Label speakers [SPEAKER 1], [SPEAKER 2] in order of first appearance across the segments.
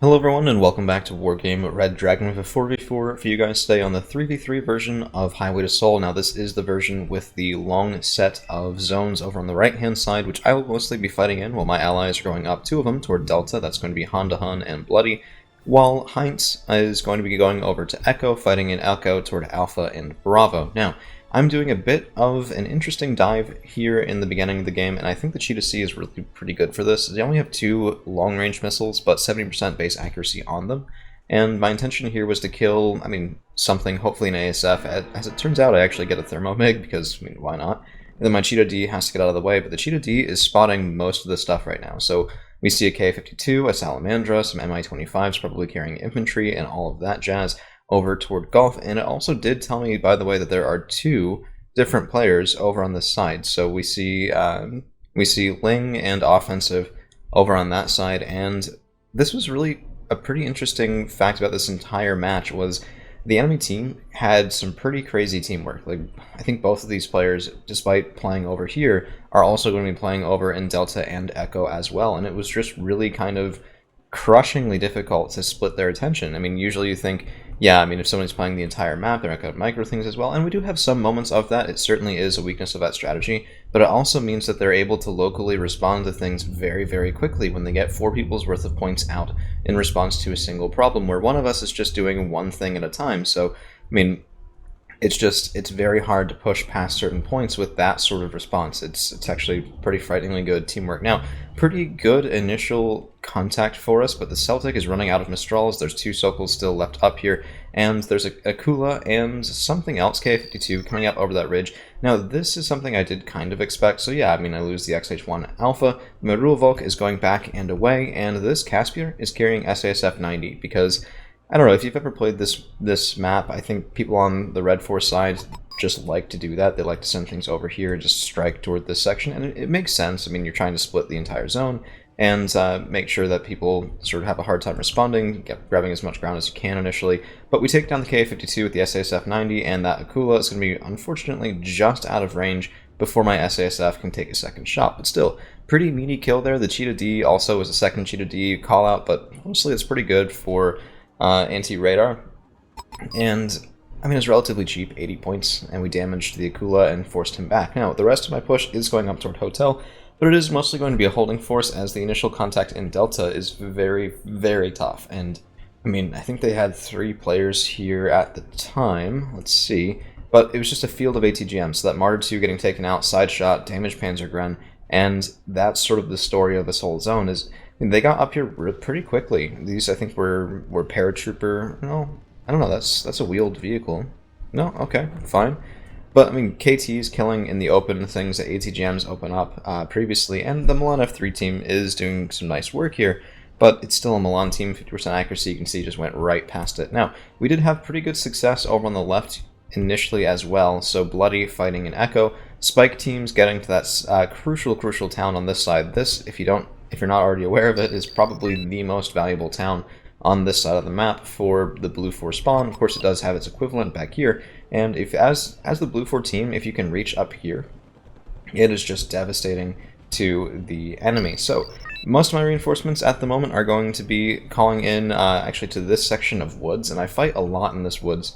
[SPEAKER 1] Hello everyone and welcome back to Wargame Red Dragon with a 4v4 for you guys today on the 3v3 version of Highway to Seoul. Now this is the version with the long set of zones over on the right hand side, which I will mostly be fighting in while my allies are going up two of them toward Delta. That's going to be Honda Hun and Bloody, while Heinz is going to be going over to Echo, fighting in Echo toward Alpha and Bravo. Now, I'm doing a bit of an interesting dive here in the beginning of the game, and I think the Cheetah C is really pretty good for this. They only have two long-range missiles, but 70% base accuracy on them, and my intention here was to kill, something, hopefully an ASF. As it turns out, I actually get a Thermomig, because, why not? And then my Cheetah D has to get out of the way, but the Cheetah D is spotting most of the stuff right now. So we see a K-52, a Salamandra, some Mi-25s probably carrying infantry, and all of that jazz over toward Gulf. And it also did tell me, by the way, that there are two different players over on this side. So we see Ling and Offensive over on that side, and this was really a pretty interesting fact about this entire match was the enemy team had some pretty crazy teamwork. Like, I think both of these players, despite playing over here, are also going to be playing over in Delta and Echo as well, and it was just really kind of crushingly difficult to split their attention. Usually you think, yeah, if someone's playing the entire map, they're not going to micro things as well, and we do have some moments of that. It certainly is a weakness of that strategy, but it also means that they're able to locally respond to things very, very quickly when they get 4 people's worth of points out in response to a single problem, where one of us is just doing one thing at a time. So, it's very hard to push past certain points with that sort of response. It's actually pretty frighteningly good teamwork. Now, pretty good initial contact for us, but the Celtic is running out of Mistrals. There's 2 Sokals still left up here, and there's a Kula and something else, K-52, coming up over that ridge. Now, this is something I did kind of expect, so yeah, I lose the XH-1 Alpha, Merul Volk is going back and away, and this Caspier is carrying SASF-90, because I don't know, if you've ever played this map, I think people on the Red Force side just like to do that. They like to send things over here and just strike toward this section, and it makes sense. You're trying to split the entire zone and make sure that people sort of have a hard time responding, grabbing as much ground as you can initially. But we take down the K-52 with the SASF-90, and that Akula is going to be, unfortunately, just out of range before my SASF can take a second shot. But still, pretty meaty kill there. The Cheetah D also was a second Cheetah D call-out, but honestly, it's pretty good for anti-radar, and it's relatively cheap, 80 points, and we damaged the Akula and forced him back. Now, the rest of my push is going up toward Hotel, but it is mostly going to be a holding force, as the initial contact in Delta is very, very tough, and I think they had 3 players here at the time, let's see, but it was just a field of ATGM, so that Martyr 2 getting taken out, side shot, damaged Panzergren, and that's sort of the story of this whole zone. Is they got up here pretty quickly. These, I think, were paratrooper. No, I don't know. That's a wheeled vehicle. No, okay, fine. But KT is killing in the open things that ATGMs open up previously, and the Milan F3 team is doing some nice work here. But it's still a Milan team. 50% accuracy. You can see just went right past it. Now, we did have pretty good success over on the left initially as well. So Bloody fighting in Echo. Spike teams getting to that crucial town on this side. This, if you're not already aware of it, is probably the most valuable town on this side of the map for the Blue 4 spawn. Of course, it does have its equivalent back here, and if as the Blue 4 team, if you can reach up here, it is just devastating to the enemy. So most of my reinforcements at the moment are going to be calling in actually to this section of woods, and I fight a lot in this woods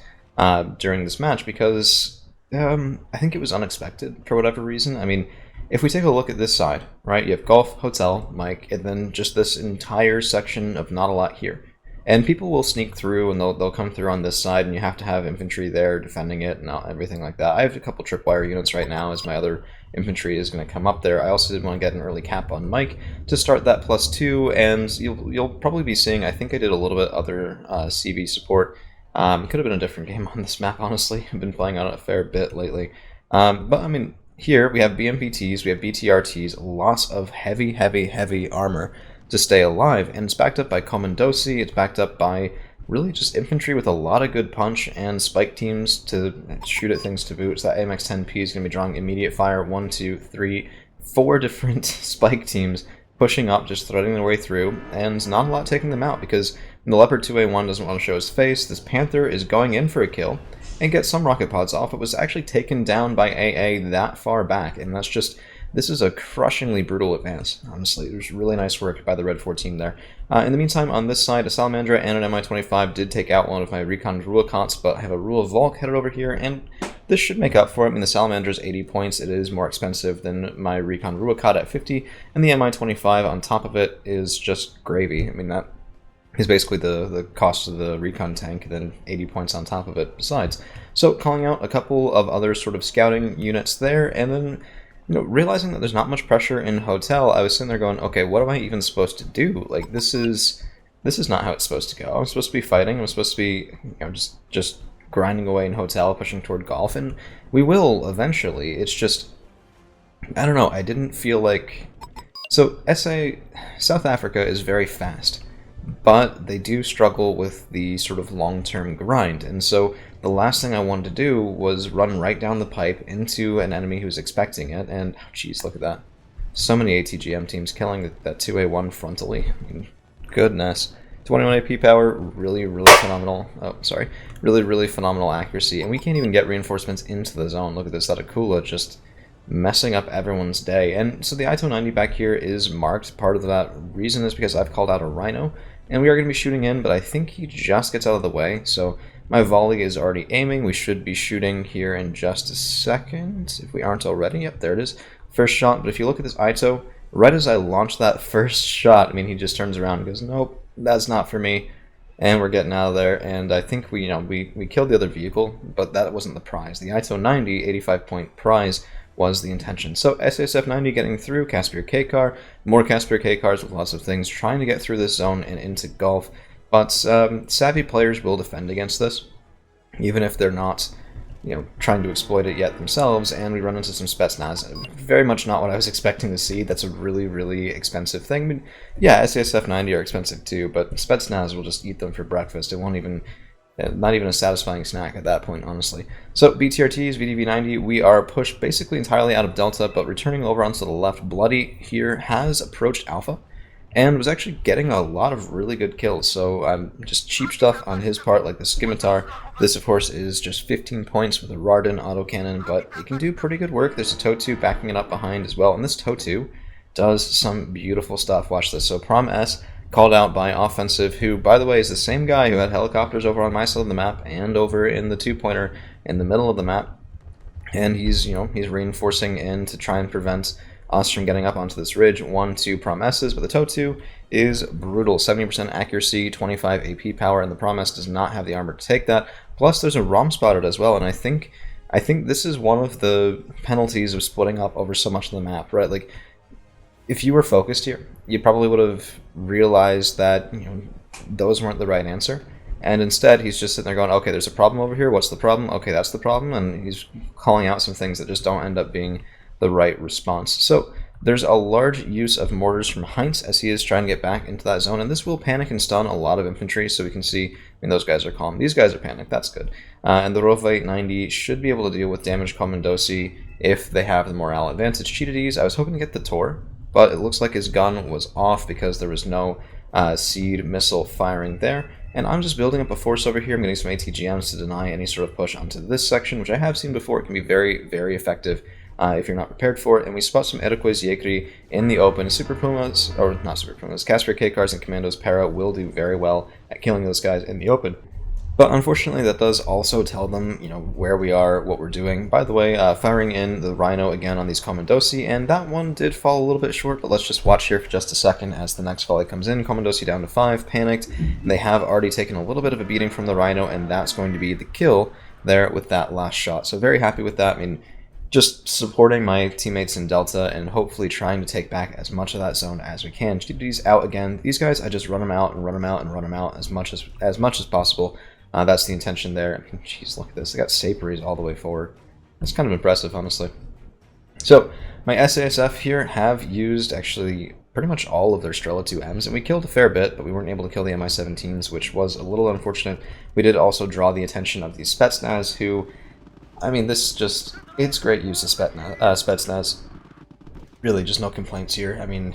[SPEAKER 1] during this match because I think it was unexpected for whatever reason. If we take a look at this side, right, you have Golf, Hotel, Mike, and then just this entire section of not a lot here. And people will sneak through, and they'll come through on this side, and you have to have infantry there defending it and everything like that. I have a couple tripwire units right now as my other infantry is going to come up there. I also did want to get an early cap on Mike to start that +2, and you'll probably be seeing, I think I did a little bit other CV support. It could have been a different game on this map, honestly. I've been playing on it a fair bit lately. But here we have BMPTs, we have BTRTs, lots of heavy armor to stay alive, and it's backed up by Commandosi, it's backed up by really just infantry with a lot of good punch, and spike teams to shoot at things to boot. So that AMX-10P is going to be drawing immediate fire, 1, 2, 3, 4 different spike teams pushing up, just threading their way through, and not a lot taking them out, because the Leopard 2A1 doesn't want to show his face. This Panther is going in for a kill, and get some rocket pods off. It was actually taken down by AA that far back, and that's just this is a crushingly brutal advance, honestly. It was really nice work by the Red 4 team there. In the meantime, on this side, a Salamandra and an Mi-25 did take out one of my Recon Ruacots, but I have a Rua Volk headed over here, and this should make up for it. I mean, the Salamander is 80 points. It is more expensive than my Recon Ruacot at 50, and the Mi-25 on top of it is just gravy. I mean, that is basically the cost of the Recon tank, then 80 points on top of it besides. So calling out a couple of other sort of scouting units there, and then realizing that there's not much pressure in Hotel, I was sitting there going, okay, what am I even supposed to do? Like, this is not how it's supposed to go. I'm supposed to be fighting. I'm supposed to be just grinding away in Hotel, pushing toward Golf, and we will eventually. It's just, I don't know, I didn't feel like... So, South Africa is very fast, but they do struggle with the sort of long-term grind, and so the last thing I wanted to do was run right down the pipe into an enemy who's expecting it, and, jeez, look at that. So many ATGM teams killing that 2A1 frontally. I mean, goodness. 21 AP power, really, really phenomenal. Oh, sorry. Really, really phenomenal accuracy. And we can't even get reinforcements into the zone. Look at this, that Akula just messing up everyone's day. And so the ITO 90 back here is marked. Part of that reason is because I've called out a Rhino. And we are going to be shooting in, but I think he just gets out of the way. So my volley is already aiming. We should be shooting here in just a second, if we aren't already. Yep, there it is. First shot, but if you look at this ITO, right as I launch that first shot, I mean, he just turns around and goes, nope, that's not for me, and we're getting out of there. And I think we killed the other vehicle, but that wasn't the prize. The ITO 90 85-point prize was the intention. So SASF 90 getting through, Caspier K-Car, more Caspier K-Cars with lots of things, trying to get through this zone and into Gulf. But savvy players will defend against this, even if they're not trying to exploit it yet themselves, and we run into some Spetsnaz. Very much not what I was expecting to see. That's a really, really expensive thing. I mean, yeah, SASF 90 are expensive too, but Spetsnaz will just eat them for breakfast. It won't even, not even a satisfying snack at that point, honestly. So BTRTs, VDV 90, we are pushed basically entirely out of Delta, but returning over onto the left, Bloody here has approached Alpha, and was actually getting a lot of really good kills. So just cheap stuff on his part, like the Scimitar. This, of course, is just 15 points with a Rardin autocannon, but it can do pretty good work. There's a Totu backing it up behind as well, and this Totu does some beautiful stuff. Watch this. So Prom S called out by Offensive, who, by the way, is the same guy who had helicopters over on my side of the map and over in the two-pointer in the middle of the map. And he's reinforcing in to try and prevent us from getting up onto this ridge. 1-2 Promises, but the Totu is brutal. 70% accuracy, 25 AP power, and the Promise does not have the armor to take that. Plus, there's a ROM spotted as well, and I think this is one of the penalties of splitting up over so much of the map, right? Like, if you were focused here, you probably would have realized that those weren't the right answer. And instead, he's just sitting there going, okay, there's a problem over here. What's the problem? Okay, that's the problem. And he's calling out some things that just don't end up being the right response. So there's a large use of mortars from Heinz as he is trying to get back into that zone. And this will panic and stun a lot of infantry. So we can see, I mean, those guys are calm. These guys are panicked. That's good. And the Rova 90 should be able to deal with damaged Commandosi if they have the morale advantage. Cheated ease, I was hoping to get the Tor, but it looks like his gun was off because there was no seed missile firing there. And I'm just building up a force over here. I'm getting some ATGMs to deny any sort of push onto this section, which I have seen before. It can be very, very effective if you're not prepared for it. And we spot some Iroquois Yekri in the open. Super Pumas, or not Super Pumas, Casper K-Cars and Commandos Para will do very well at killing those guys in the open. But unfortunately, that does also tell them, where we are, what we're doing. By the way, firing in the Rhino again on these Commandosi, and that one did fall a little bit short, but let's just watch here for just a second as the next volley comes in. Commandosi down to 5, panicked. They have already taken a little bit of a beating from the Rhino, and that's going to be the kill there with that last shot. So very happy with that. I mean, just supporting my teammates in Delta and hopefully trying to take back as much of that zone as we can. GDD's out again. These guys, I just run them out and run them out and run them out as much as possible. That's the intention there. Jeez, look at this. They got Saperies all the way forward. That's kind of impressive, honestly. So, my SASF here have used, actually, pretty much all of their Strela 2Ms, and we killed a fair bit, but we weren't able to kill the Mi-17s, which was a little unfortunate. We did also draw the attention of these Spetsnaz, who, I mean, it's great use of Spetsnaz. Really, just no complaints here. I mean,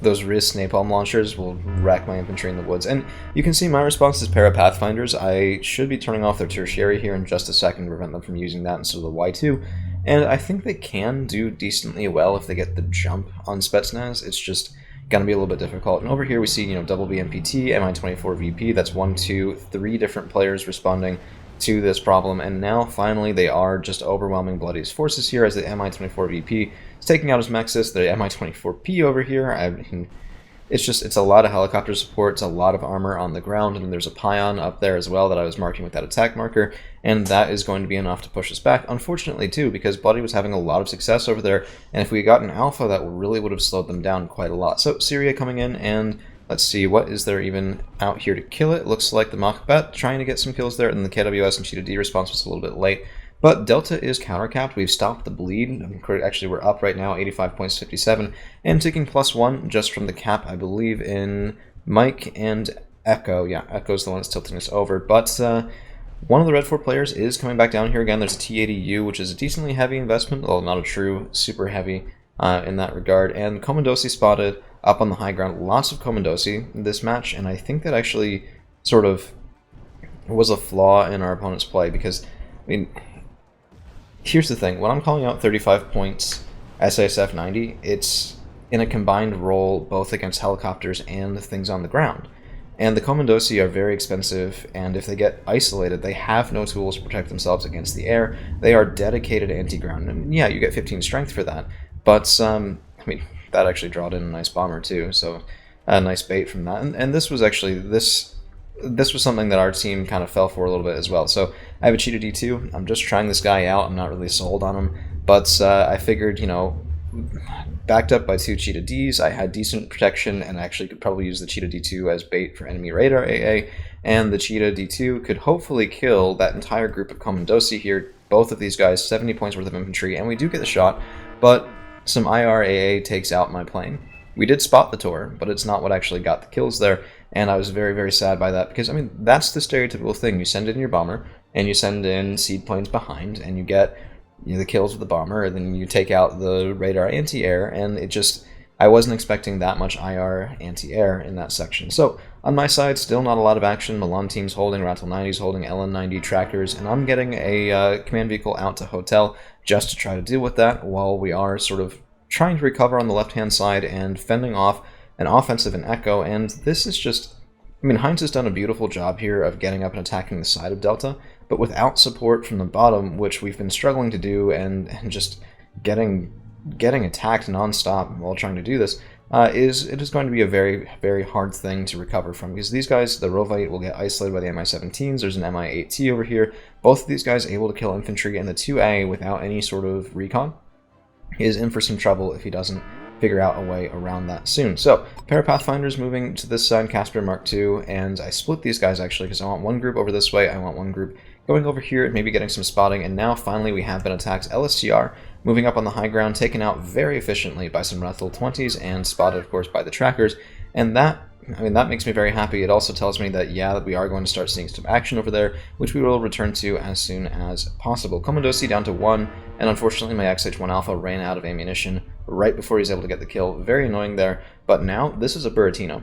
[SPEAKER 1] those Riss napalm launchers will wreck my infantry in the woods. And you can see my response is Para Pathfinders. I should be turning off their tertiary here in just a second to prevent them from using that instead of the Y2. And I think they can do decently well if they get the jump on Spetsnaz. It's just gonna be a little bit difficult. And over here we see, double BMPT, Mi-24 VP, that's 1, 2, 3 different players responding to this problem, and now finally they are just overwhelming Bloody's forces here as the Mi-24 VP is taking out his Mexis, the Mi-24P over here. I mean, it's a lot of helicopter support, it's a lot of armor on the ground, and there's a Pion up there as well that I was marking with that attack marker, and that is going to be enough to push us back, unfortunately too, because Bloody was having a lot of success over there, and if we got an Alpha, that really would have slowed them down quite a lot. So Syria coming in, and let's see, what is there even out here to kill it? Looks like the Machbet trying to get some kills there, and the KWS and Cheetah D response was a little bit late. But Delta is countercapped. We've stopped the bleed. Actually, we're up right now, 85 points, 57, and taking +1 just from the cap, I believe, in Mike and Echo. Yeah, Echo's the one that's tilting us over. But one of the Red 4 players is coming back down here again. There's a T-80U, which is a decently heavy investment, although not a true super heavy in that regard. And Komandosi spotted up on the high ground. Lots of Komandosi in this match, and I think that actually sort of was a flaw in our opponent's play because, I mean, here's the thing. When I'm calling out 35 points SASF 90, it's in a combined role both against helicopters and things on the ground. And the Komandosi are very expensive, and if they get isolated, they have no tools to protect themselves against the air. They are dedicated anti-ground, and yeah, you get 15 strength for that. But, I mean, that actually drawed in a nice bomber too, so a nice bait from that. And this was actually, this was something that our team kind of fell for a little bit as well. So I have a Cheetah D2. I'm just trying this guy out. I'm not really sold on him. But I figured, backed up by 2 Cheetah Ds, I had decent protection and actually could probably use the Cheetah D2 as bait for enemy radar AA. And the Cheetah D2 could hopefully kill that entire group of Komandosi here. Both of these guys, 70 points worth of infantry, and we do get the shot. But some IRAA takes out my plane. We did spot the Tor, but it's not what actually got the kills there, and I was very, very sad by that, because, I mean, that's the stereotypical thing. You send in your bomber, and you send in seed planes behind, and you get the kills with the bomber, and then you take out the radar anti-air, and it just, I wasn't expecting that much IR anti-air in that section. So, on my side, still not a lot of action. Milan team's holding, Rattle 90's holding, LN90 trackers, and I'm getting a command vehicle out to Hotel just to try to deal with that while we are sort of trying to recover on the left-hand side and fending off an offensive in Echo. And this is just, I mean, Heinz has done a beautiful job here of getting up and attacking the side of Delta, but without support from the bottom, which we've been struggling to do, and just getting attacked non-stop while trying to do this, it is going to be a very, very hard thing to recover from, because these guys, the Rovite, will get isolated by the Mi-17s. There's an Mi-8T over here. Both of these guys able to kill infantry, and the 2A without any sort of recon is in for some trouble if he doesn't figure out a way around that soon. So, Parapathfinder's moving to this side, Casper Mark II, and I split these guys actually because I want one group over this way, I want one group going over here, maybe getting some spotting, and now finally we have been attacked. LSTR moving up on the high ground, taken out very efficiently by some Rethel 20s, and spotted, of course, by the trackers, and that, I mean, that makes me very happy. It also tells me that, yeah, that we are going to start seeing some action over there, which we will return to as soon as possible. Komandosi down to 1, and unfortunately my XH1 Alpha ran out of ammunition right before he's able to get the kill. Very annoying there, but now this is a Buratino.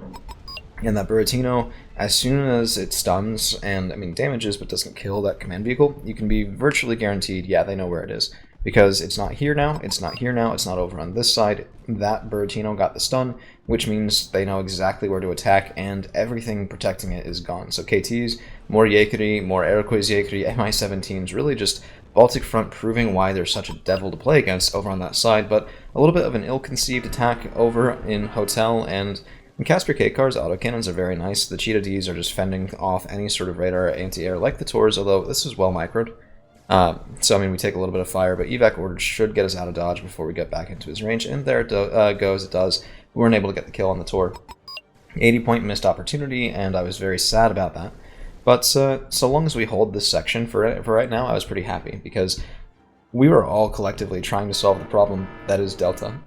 [SPEAKER 1] And that Buratino, as soon as it stuns and, I mean, damages but doesn't kill that command vehicle, you can be virtually guaranteed, yeah, they know where it is. Because it's not here now, it's not here now, it's not over on this side. That Buratino got the stun, which means they know exactly where to attack, and everything protecting it is gone. So KTs, more Yakuri, more Iroquois Yakuri, Mi-17s, really just Baltic Front proving why they're such a devil to play against over on that side, but a little bit of an ill-conceived attack over in Hotel, and Casper K-Car's autocannons are very nice. The Cheetah Ds are just fending off any sort of radar anti-air like the Tors, although this is well microed. So, I mean, we take a little bit of fire, but evac orders should get us out of dodge before we get back into his range, and there it goes, it does. We weren't able to get the kill on the Tor. 80-point missed opportunity, and I was very sad about that. But so long as we hold this section for right now, I was pretty happy, because we were all collectively trying to solve the problem that is Delta.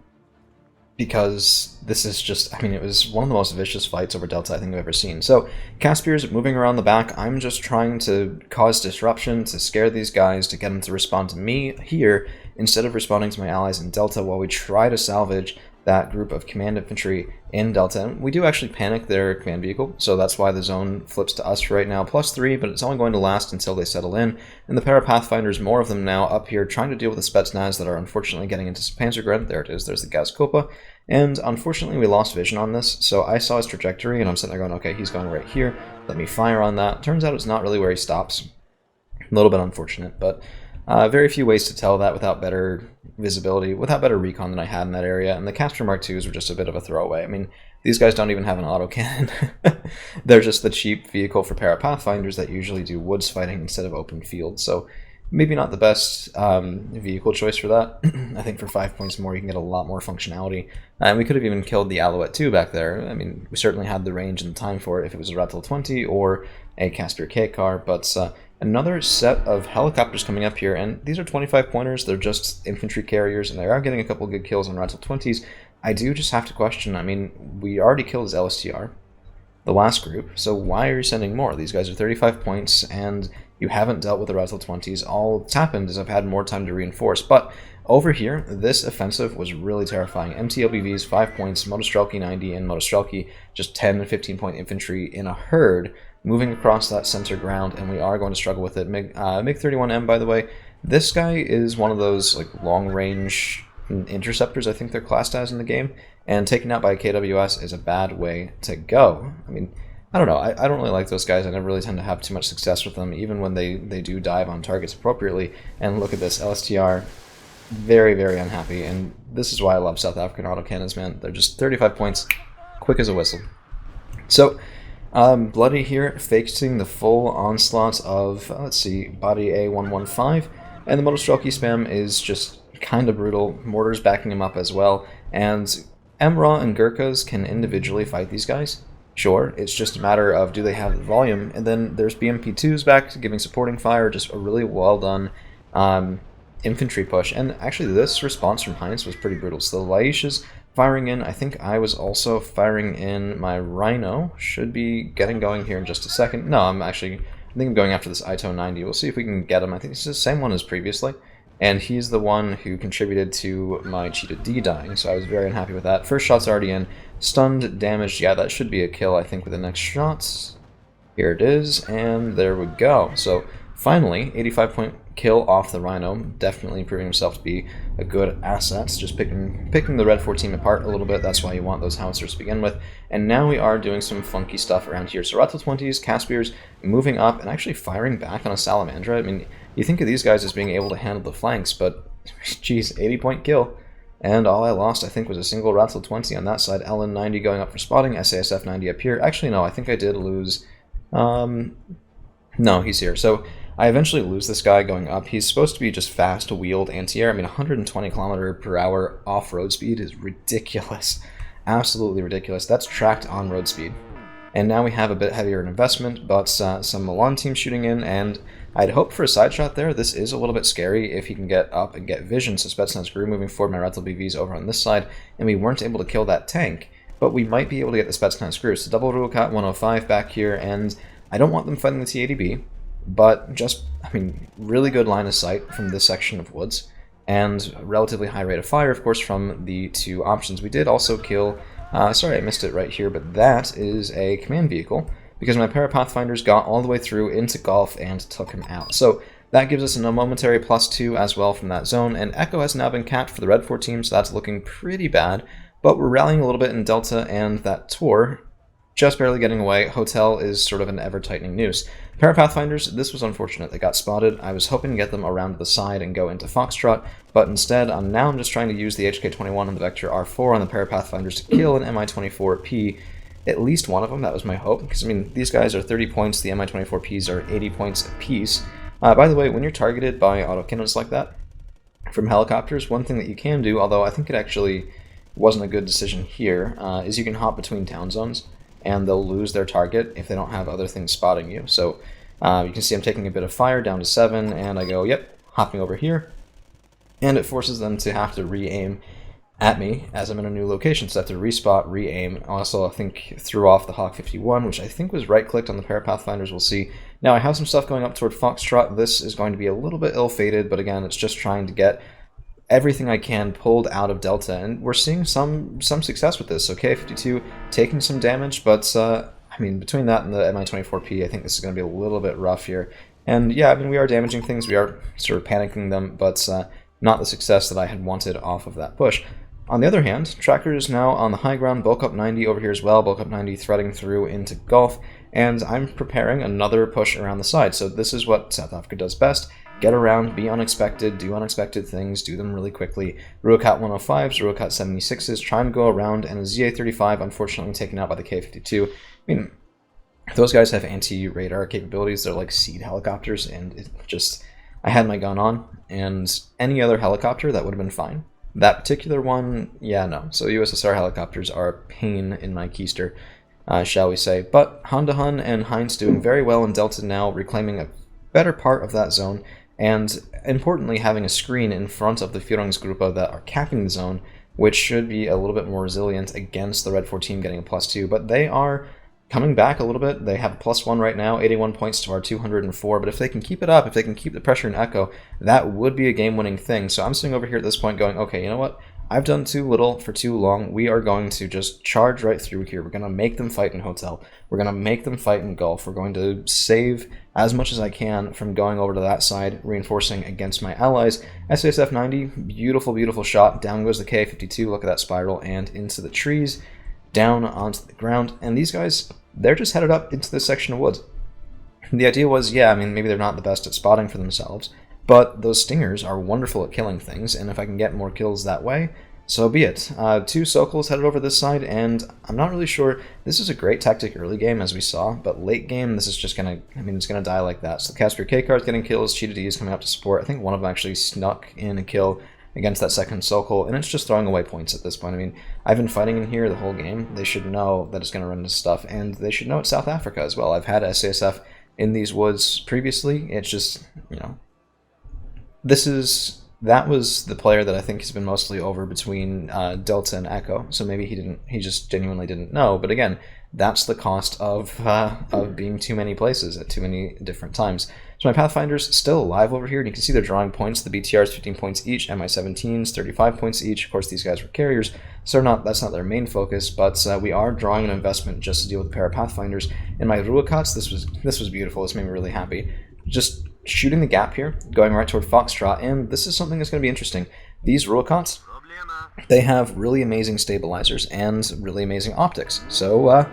[SPEAKER 1] Because this is just, I mean, it was one of the most vicious fights over Delta I think I've ever seen. So, Caspier's moving around the back. I'm just trying to cause disruption, to scare these guys, to get them to respond to me here, instead of responding to my allies in Delta while we try to salvage that group of command infantry in Delta. And we do actually panic their command vehicle, so that's why the zone flips to us right now, +3, but it's only going to last until they settle in. And the Parapathfinders, more of them now up here, trying to deal with the Spetsnaz that are unfortunately getting into Panzergren. There it is, there's the Gazkopa. And unfortunately we lost vision on this, so I saw his trajectory and I'm sitting there going, okay, he's going right here, let me fire on that. Turns out it's not really where he stops. A little bit unfortunate, but very few ways to tell that without better visibility, without better recon than I had in that area, and the Castor Mark IIs were just a bit of a throwaway. I mean, these guys don't even have an autocannon. They're just the cheap vehicle for Parapathfinders that usually do woods fighting instead of open field, so maybe not the best vehicle choice for that. I think for 5 points more you can get a lot more functionality, and we could have even killed the Alouette 2 back there. I mean, we certainly had the range and the time for it if it was a Ratel 20 or a Castor K car, but another set of helicopters coming up here, and these are 25 pointers, they're just infantry carriers, and they are getting a couple good kills on Ratel 20s. I do just have to question, I mean, we already killed his LSTR, the last group, so why are you sending more? These guys are 35 points, and you haven't dealt with the Ratel 20s. All that's happened is I've had more time to reinforce, but over here, this offensive was really terrifying. MTLBVs, 5 points, Motostrelki 90, and Motostrelki, just 10 and 15 point infantry in a herd, moving across that center ground, and we are going to struggle with it. MiG-31M, by the way, this guy is one of those like long-range interceptors I think they're classed as in the game, and taken out by a KWS is a bad way to go. I mean, I don't know, I don't really like those guys. I never really tend to have too much success with them, even when they do dive on targets appropriately. And look at this, LSTR, very, very unhappy, and this is why I love South African autocannons, man. They're just 35 points, quick as a whistle. So, Bloody here, facing the full onslaught of, let's see, Body A115, and the Motostrelki spam is just kind of brutal. Mortars backing him up as well, and Emra and Gurkhas can individually fight these guys. Sure, it's just a matter of do they have the volume, and then there's BMP2s back giving supporting fire, just a really well done infantry push. And actually this response from Heinz was pretty brutal. So the Laishas firing in, I think I was also firing in my Rhino, should be getting going here in just a second. No, I think I'm going after this Ito 90. We'll see if we can get him. I think it's the same one as previously, and he's the one who contributed to my Cheetah D dying, so I was very unhappy with that. First shot's already in. Stunned, damaged, yeah, that should be a kill, I think, with the next shots. Here it is, and there we go. So, finally, 85-point kill off the Rhino, definitely proving himself to be a good asset. Just picking the Red 4 team apart a little bit, that's why you want those howitzers to begin with. And now we are doing some funky stuff around here. So Ratel 20s, Caspiers, moving up, and actually firing back on a Salamandra. I mean, you think of these guys as being able to handle the flanks, but, geez, 80-point kill. And all I lost, I think, was a single Ratel 20 on that side. LN 90 going up for spotting, SASF 90 up here. Actually, no, I think I did lose... no, he's here. So I eventually lose this guy going up. He's supposed to be just fast wheeled anti-air. I mean, 120 km/h off-road speed is ridiculous. Absolutely ridiculous. That's tracked on-road speed. And now we have a bit heavier an investment, but some Milan team shooting in, and I'd hoped for a side shot there. This is a little bit scary if he can get up and get vision. So Spetsnaz grew moving forward, my Ratel BVs over on this side, and we weren't able to kill that tank, but we might be able to get the Spetsnaz crew. So double Rulecat 105 back here, and I don't want them fighting the T-80B, but just, I mean, really good line of sight from this section of woods, and relatively high rate of fire, of course, from the two options. We did also kill, sorry I missed it right here, but that is a command vehicle, because my Parapathfinders got all the way through into Gulf and took him out. So that gives us a momentary +2 as well from that zone, and Echo has now been capped for the Red 4 team, so that's looking pretty bad, but we're rallying a little bit in Delta, and that Tor just barely getting away. Hotel is sort of an ever-tightening noose. Parapathfinders, this was unfortunate. They got spotted. I was hoping to get them around to the side and go into Foxtrot, but instead, I'm just trying to use the HK-21 and the Vector R4 on the Parapathfinders to kill an Mi-24P, at least one of them. That was my hope, because, I mean, these guys are 30 points, the Mi-24Ps are 80 points apiece. By the way, when you're targeted by autocannons like that, from helicopters, one thing that you can do, although I think it actually wasn't a good decision here, is you can hop between town zones, and they'll lose their target if they don't have other things spotting you. So you can see I'm taking a bit of fire down to 7, and I go, yep, hopping over here, and it forces them to have to re-aim at me as I'm in a new location, so I have to respot, re-aim. Also, I think threw off the Hawk 51, which I think was right-clicked on the Parapathfinders, we'll see. Now, I have some stuff going up toward Foxtrot. This is going to be a little bit ill-fated, but again, it's just trying to get everything I can pulled out of Delta, and we're seeing some success with this. So K52 taking some damage, but I mean, between that and the Mi-24P, I think this is going to be a little bit rough here. And yeah, I mean, we are damaging things, we are sort of panicking them, but not the success that I had wanted off of that push. On the other hand, Tracker is now on the high ground, bulk up 90 over here as well, bulk up 90 threading through into Gulf, and I'm preparing another push around the side. So this is what South Africa does best. Get around, be unexpected, do unexpected things, do them really quickly. Ruakat 105s, Ruakat 76s, try and go around, and a ZA-35 unfortunately taken out by the K-52. I mean, those guys have anti-radar capabilities, they're like seed helicopters, and it just, I had my gun on, and any other helicopter, that would have been fine. That particular one, yeah, no. So USSR helicopters are a pain in my keister, shall we say. But Honda Hun and Heinz doing very well in Delta now, reclaiming a better part of that zone, and importantly having a screen in front of the Führungsgruppe that are capping the zone, which should be a little bit more resilient against the Red 4 team getting a +2. But they are coming back a little bit. They have a +1 right now, 81 points to our 204, but if they can keep it up, if they can keep the pressure in Echo, that would be a game-winning thing. So I'm sitting over here at this point going, okay, you know what? I've done too little for too long. We are going to just charge right through here. We're going to make them fight in Hotel. We're going to make them fight in Gulf. We're going to save as much as I can from going over to that side, reinforcing against my allies. SASF 90, beautiful, beautiful shot. Down goes the K-52. Look at that spiral, and into the trees, down onto the ground. And these guys, they're just headed up into this section of woods. The idea was, yeah, I mean, maybe they're not the best at spotting for themselves, but those stingers are wonderful at killing things, and if I can get more kills that way, so be it. 2 Sokols headed over this side, and I'm not really sure. This is a great tactic early game, as we saw, but late game, this is just going to, I mean, it's going to die like that. So Casper K-Card's getting kills, Cheetah D is coming up to support. I think one of them actually snuck in a kill against that second Sokol, and it's just throwing away points at this point. I mean, I've been fighting in here the whole game. They should know that it's going to run into stuff, and they should know it's South Africa as well. I've had SASF in these woods previously. It's just, you know, that was the player that I think has been mostly over between Delta and Echo, so maybe he just genuinely didn't know. But again, that's the cost of being too many places at too many different times. So my Pathfinder's still alive over here, and you can see they're drawing points. The BTR's 15 points each, MI-17's 35 points each. Of course, these guys were carriers, so that's not their main focus, but we are drawing an investment just to deal with a pair of Pathfinders. In my Ruakats, this was beautiful. This made me really happy. Just shooting the gap here, going right toward Foxtrot, and this is something that's going to be interesting. These Ruakats, they have really amazing stabilizers and really amazing optics. So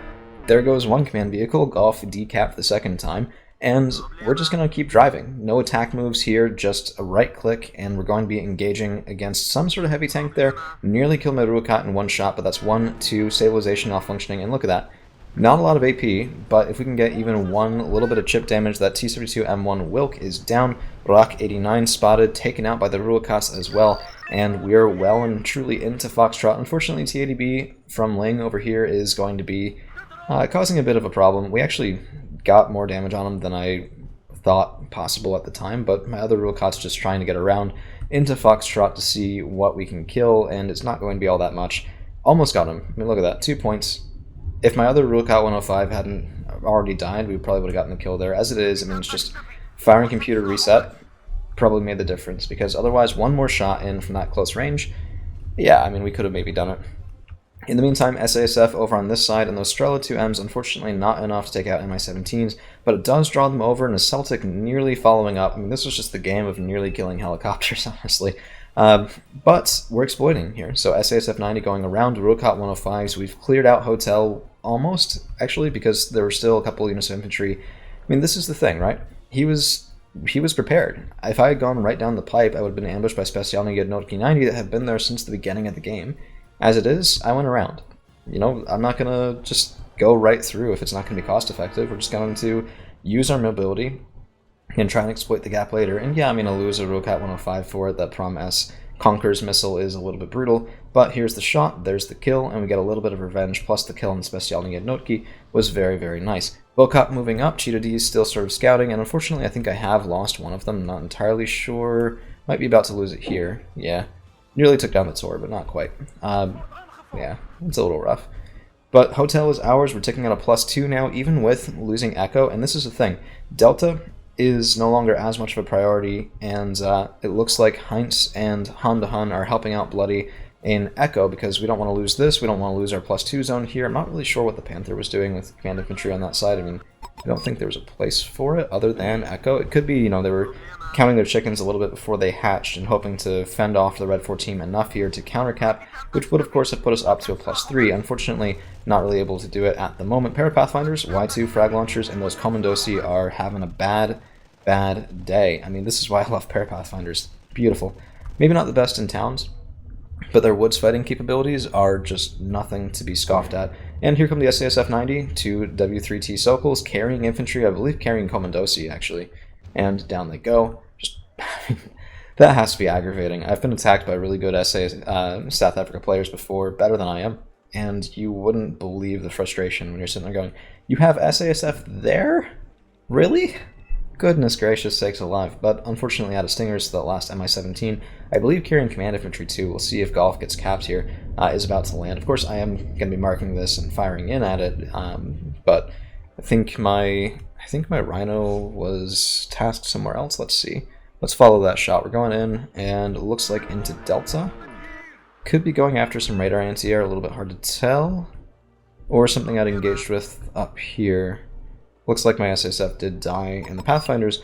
[SPEAKER 1] there goes one command vehicle, Golf decap the second time, and we're just going to keep driving. No attack moves here, just a right click, and we're going to be engaging against some sort of heavy tank there. Nearly killed my Ruakat in one shot, but that's 1-2, stabilization malfunctioning, and look at that. Not a lot of AP, but if we can get even one little bit of chip damage, that T-72M1 Wilk is down. Rock 89 spotted, taken out by the Ruakats as well, and we're well and truly into Foxtrot. Unfortunately, T-80B from Ling over here is going to be causing a bit of a problem. We actually got more damage on him than I thought possible at the time, but my other Ruakat's just trying to get around into Foxtrot to see what we can kill, and it's not going to be all that much. Almost got him. I mean, look at that, 2 points. If my other Ruakat 105 hadn't already died, we probably would have gotten the kill there. As it is, I mean, it's just firing computer reset probably made the difference, because otherwise one more shot in from that close range, yeah, I mean, we could have maybe done it. In the meantime, SASF over on this side, and those Strela 2Ms, unfortunately not enough to take out MI-17s, but it does draw them over, and a Celtic nearly following up. I mean, this was just the game of nearly killing helicopters, honestly. But we're exploiting here. So SASF 90 going around Ruakat 105s. We've cleared out Hotel almost, actually, because there were still a couple units of infantry. I mean, this is the thing, right? He was prepared. If I had gone right down the pipe, I would have been ambushed by Specialny Jednotki 90 that have been there since the beginning of the game. As it is, I went around. You know, I'm not going to just go right through if it's not going to be cost effective. We're just going to use our mobility and try and exploit the gap later. And yeah, I mean, I'll lose a Ruakat 105 for it. That Prom S Conqueror's missile is a little bit brutal, but here's the shot, there's the kill, and we get a little bit of revenge, plus the kill on Specialny Jednotki was very, very nice. Volkop moving up, Cheetah D is still sort of scouting, and unfortunately I think I have lost one of them, not entirely sure. Might be about to lose it here, yeah. Nearly took down the Tor, but not quite. Yeah, it's a little rough. But Hotel is ours, we're ticking at a +2 now, even with losing Echo, and this is the thing. Delta is no longer as much of a priority, and it looks like Heinz and Han de Han are helping out Bloody in Echo because we don't want to lose this, we don't want to lose our +2 zone here. I'm not really sure what the Panther was doing with command infantry on that side. I mean, I don't think there was a place for it other than Echo. It could be, you know, they were counting their chickens a little bit before they hatched and hoping to fend off the Red 4 team enough here to countercap, which would of course have put us up to a +3. Unfortunately, not really able to do it at the moment. Pair of Pathfinders, Y2 frag launchers, and those Commandosi are having a bad day. I mean, this is why I love Pair of Pathfinders. Beautiful. Maybe not the best in towns, but their woods fighting capabilities are just nothing to be scoffed at. And here come the SASF 90, two W3T Sokals carrying infantry, I believe carrying Commandosi actually, and down they go. Just that has to be aggravating. I've been attacked by really good South Africa players before, better than I am, and you wouldn't believe the frustration when you're sitting there going, "You have SASF there? Really? Goodness gracious sakes alive." But unfortunately out of Stingers to that last MI-17, I believe carrying command infantry too. We'll see if Golf gets capped here, is about to land. Of course I am going to be marking this and firing in at it, but I think my Rhino was tasked somewhere else. Let's see. Let's follow that shot. We're going in, and it looks like into Delta. Could be going after some radar anti-air, a little bit hard to tell. Or something I'd engaged with up here. Looks like my SSF did die, and the Pathfinders,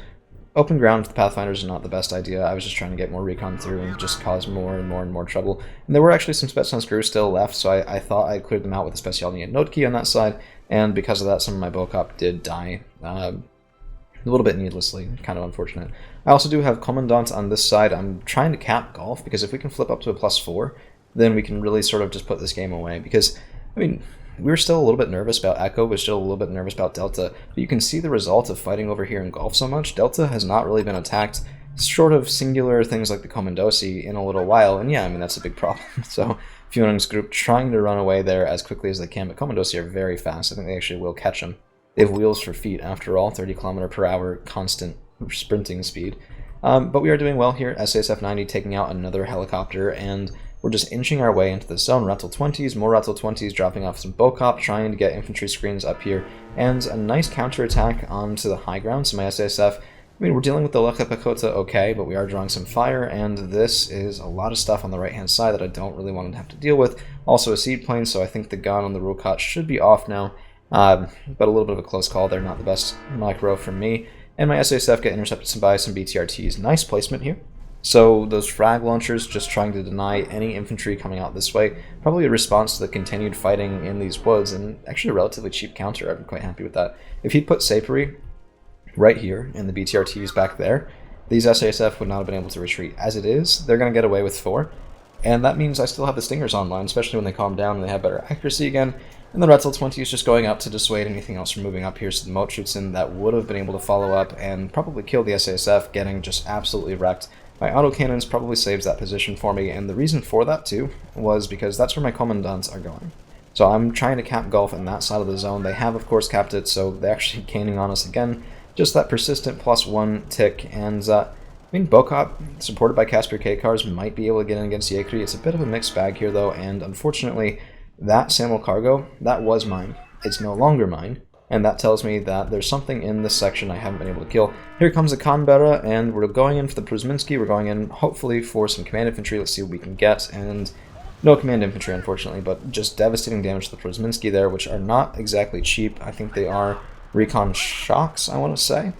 [SPEAKER 1] open ground with the Pathfinders is not the best idea. I was just trying to get more recon through and just cause more and more trouble. And there were actually some Spetsnaz crews still left, so I thought I'd cleared them out with a Specialty and Note Key on that side, and because of that, some of my Bocop did die. A little bit needlessly, kind of unfortunate. I also do have Commandant on this side. I'm trying to cap Golf, because if we can flip up to a +4, then we can really sort of just put this game away. Because, I mean, we were still a little bit nervous about Echo, we're still a little bit nervous about Delta, but you can see the result of fighting over here in Golf so much. Delta has not really been attacked, short of singular things like the Commandosi, in a little while, and yeah, I mean, that's a big problem. So, Fuening's group trying to run away there as quickly as they can, but Commandosi are very fast. I think they actually will catch them. They have wheels for feet, after all, 30 km/h constant sprinting speed. But we are doing well here. SASF 90 taking out another helicopter, and we're just inching our way into the zone. Rettel 20s, more Rettel 20s, dropping off some Bocop, trying to get infantry screens up here, and a nice counterattack onto the high ground. So my SASF, I mean, we're dealing with the Lekha Pekota okay, but we are drawing some fire, and this is a lot of stuff on the right-hand side that I don't really want to have to deal with. Also a seed plane, so I think the gun on the Rukat should be off now, but a little bit of a close call there, not the best micro from me. And my SASF get intercepted by some BTRTs. Nice placement here. So those frag launchers just trying to deny any infantry coming out this way. Probably a response to the continued fighting in these woods, and actually a relatively cheap counter. I'm quite happy with that. If he'd put Sapri right here and the BTRTs back there, these SASF would not have been able to retreat. As it is, they're going to get away with 4. And that means I still have the Stingers online, especially when they calm down and they have better accuracy again. And the Rettel 20 is just going up to dissuade anything else from moving up here, so the Moat shoots in that would have been able to follow up and probably kill the SASF, getting just absolutely wrecked. My autocannons probably saves that position for me, and the reason for that too was because that's where my commandants are going. So I'm trying to cap Golf in that side of the zone. They have of course capped it, so they're actually gaining on us again. Just that persistent +1 tick, and I mean, Bocop, supported by Casper K-Cars, might be able to get in against Yekri. It's a bit of a mixed bag here though, and unfortunately, that Samuel cargo, that was mine. It's no longer mine, and that tells me that there's something in this section I haven't been able to kill. Here comes the Canberra, and we're going in for the Prusminski. We're going in, hopefully, for some command infantry. Let's see what we can get, and no command infantry, unfortunately, but just devastating damage to the Prusminski there, which are not exactly cheap. I think they are recon shocks, I want to say.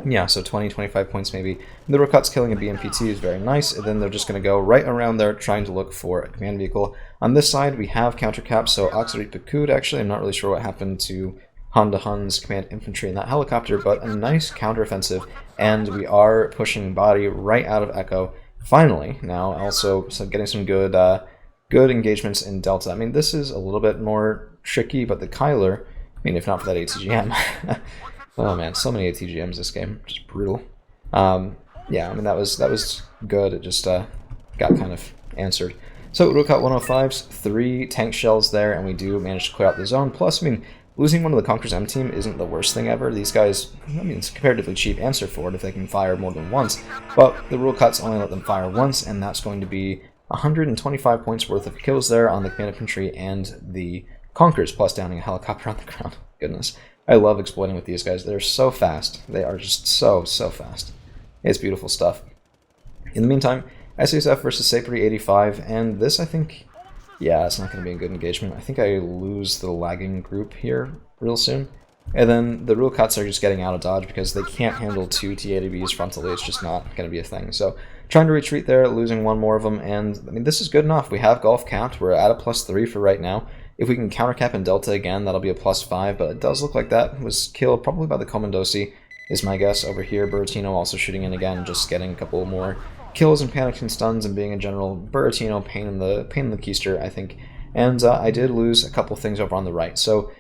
[SPEAKER 1] Yeah, so 20, 25 points maybe. The Rukat's killing a BMPT is very nice, and then they're just going to go right around there trying to look for a command vehicle. On this side, we have countercap, so Auxiliary Pekud, actually, I'm not really sure what happened to Han de Han's command infantry in that helicopter, but a nice counteroffensive, and we are pushing body right out of Echo. Finally, now, also getting some good good engagements in Delta. I mean, this is a little bit more tricky, but the Kyler, I mean, if not for that ATGM... Oh man, so many ATGMs this game, just brutal. Yeah, I mean that was good. It just got kind of answered. So Rukat 105s, 3 tank shells there, and we do manage to clear out the zone. Plus, I mean, losing one of the Conqueror's M team isn't the worst thing ever. These guys, I mean, it's comparatively cheap answer for it if they can fire more than once. But the Rukats only let them fire once, and that's going to be 125 points worth of kills there on the command infantry and the Conquerors, plus downing a helicopter on the ground. Goodness. I love exploiting with these guys. They're so fast. They are just so fast. It's beautiful stuff. In the meantime, SASF versus Sapri 85, and this I think, yeah, it's not going to be a good engagement. I think I lose the lagging group here real soon. And then the real cuts are just getting out of dodge because they can't handle 2 T80Bs frontally. It's just not going to be a thing. So trying to retreat there, losing one more of them, and I mean, this is good enough. We have Golf capped. We're at a +3 for right now. If we can countercap in Delta again, that'll be a +5, but it does look like that was killed probably by the Komandosi, is my guess. Over here, Buratino also shooting in again, just getting a couple more kills and panics and stuns and being a general Buratino pain in the keister, I think. And I did lose a couple things over on the right. So,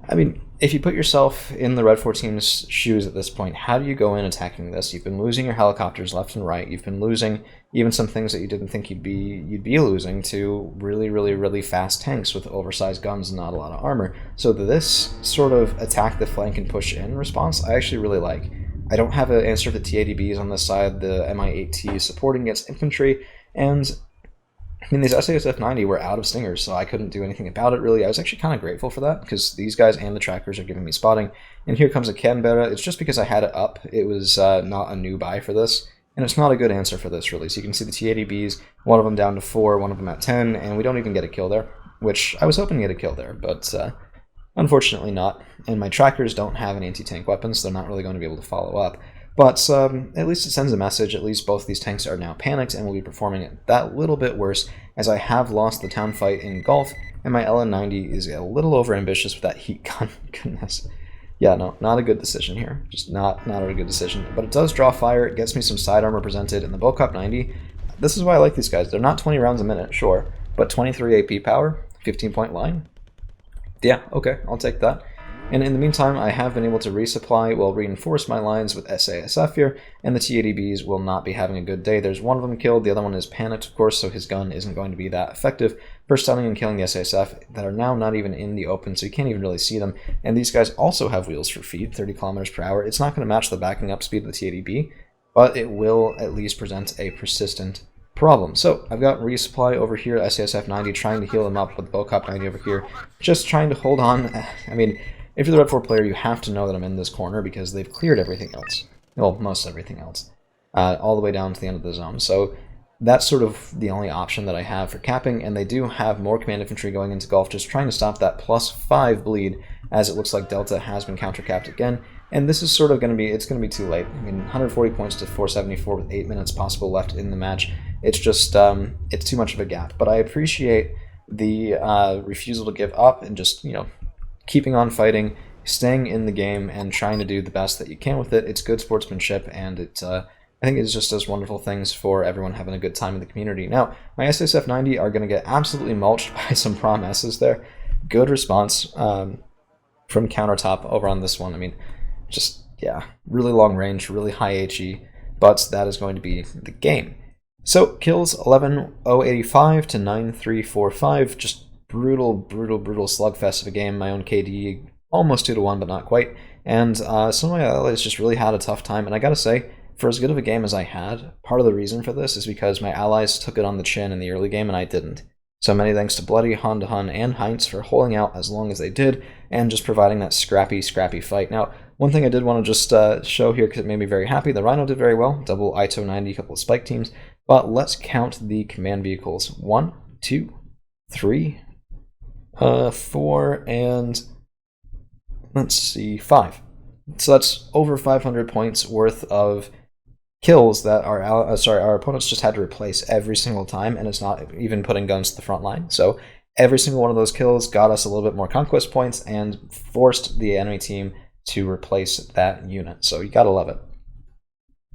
[SPEAKER 1] I mean, if you put yourself in the Red 4 team's shoes at this point, how do you go in attacking this? You've been losing your helicopters left and right. You've been losing even some things that you didn't think you'd be losing to really fast tanks with oversized guns and not a lot of armor. So this sort of attack the flank and push in response, I actually really like. I don't have an answer for the T80Bs on this side. The Mi-8T is supporting against infantry, and I mean, these SASF-90 were out of stingers, so I couldn't do anything about it, really. I was actually kind of grateful for that, because these guys and the trackers are giving me spotting. And here comes a Canberra. It's just because I had it up. It was not a new buy for this, and it's not a good answer for this, really. So you can see the T80Bs, one of them down to 4, one of them at 10, and we don't even get a kill there, which I was hoping to get a kill there, but unfortunately not. And my trackers don't have an anti-tank weapon, so they're not really going to be able to follow up. But at least it sends a message. At least both these tanks are now panicked and will be performing it that little bit worse, as I have lost the town fight in Gulf, and my LN90 is a little overambitious with that heat gun. Goodness. Yeah, no, not a good decision here. Just not a good decision. But it does draw fire, it gets me some side armor presented, and the Bocop 90, this is why I like these guys. They're not 20 rounds a minute, sure, but 23 AP power, 15-point line. Yeah, okay, I'll take that. And in the meantime, I have been able to resupply, well, reinforce my lines with SASF here, and the T80Bs will not be having a good day. There's one of them killed, the other one is panicked, of course, so his gun isn't going to be that effective for stunning and killing the SASF that are now not even in the open, so you can't even really see them. And these guys also have wheels for feet, 30 kilometers per hour. It's not going to match the backing up speed of the T80B, but it will at least present a persistent problem. So I've got resupply over here, SASF-90, trying to heal them up with Bocop 90 over here, just trying to hold on. I mean, if you're the Red 4 player, you have to know that I'm in this corner because they've cleared everything else. Well, most everything else. All the way down to the end of the zone. So that's sort of the only option that I have for capping, and they do have more command infantry going into Gulf, just trying to stop that +5 bleed, as it looks like Delta has been counter-capped again. And this is sort of going to be, it's going to be too late. I mean, 140 points to 474 with 8 minutes possible left in the match. It's just, it's too much of a gap. But I appreciate the refusal to give up and just, you know, keeping on fighting, staying in the game, and trying to do the best that you can with it. It's good sportsmanship, and it, I think it just does wonderful things for everyone having a good time in the community. Now, my SSF-90 are going to get absolutely mulched by some Prom S's there. Good response from Countertop over on this one. I mean, just, yeah, really long range, really high HE, but that is going to be the game. So, kills 11,085 to 9,345, just brutal slugfest of a game. My own KD almost 2-1, but not quite. And some of my allies just really had a tough time. And I gotta say, for as good of a game as I had, part of the reason for this is because my allies took it on the chin in the early game and I didn't. So many thanks to Bloody, Han, and Heinz for holding out as long as they did, and just providing that scrappy fight. Now, one thing I did want to just show here, because it made me very happy, the Rhino did very well, double ITO 90, a couple of spike teams, but let's count the command vehicles. 1, 2, 3, 4, and let's see, 5. So that's over 500 points worth of kills that our opponents just had to replace every single time, and it's not even putting guns to the front line. So every single one of those kills got us a little bit more conquest points and forced the enemy team to replace that unit. So you gotta love it.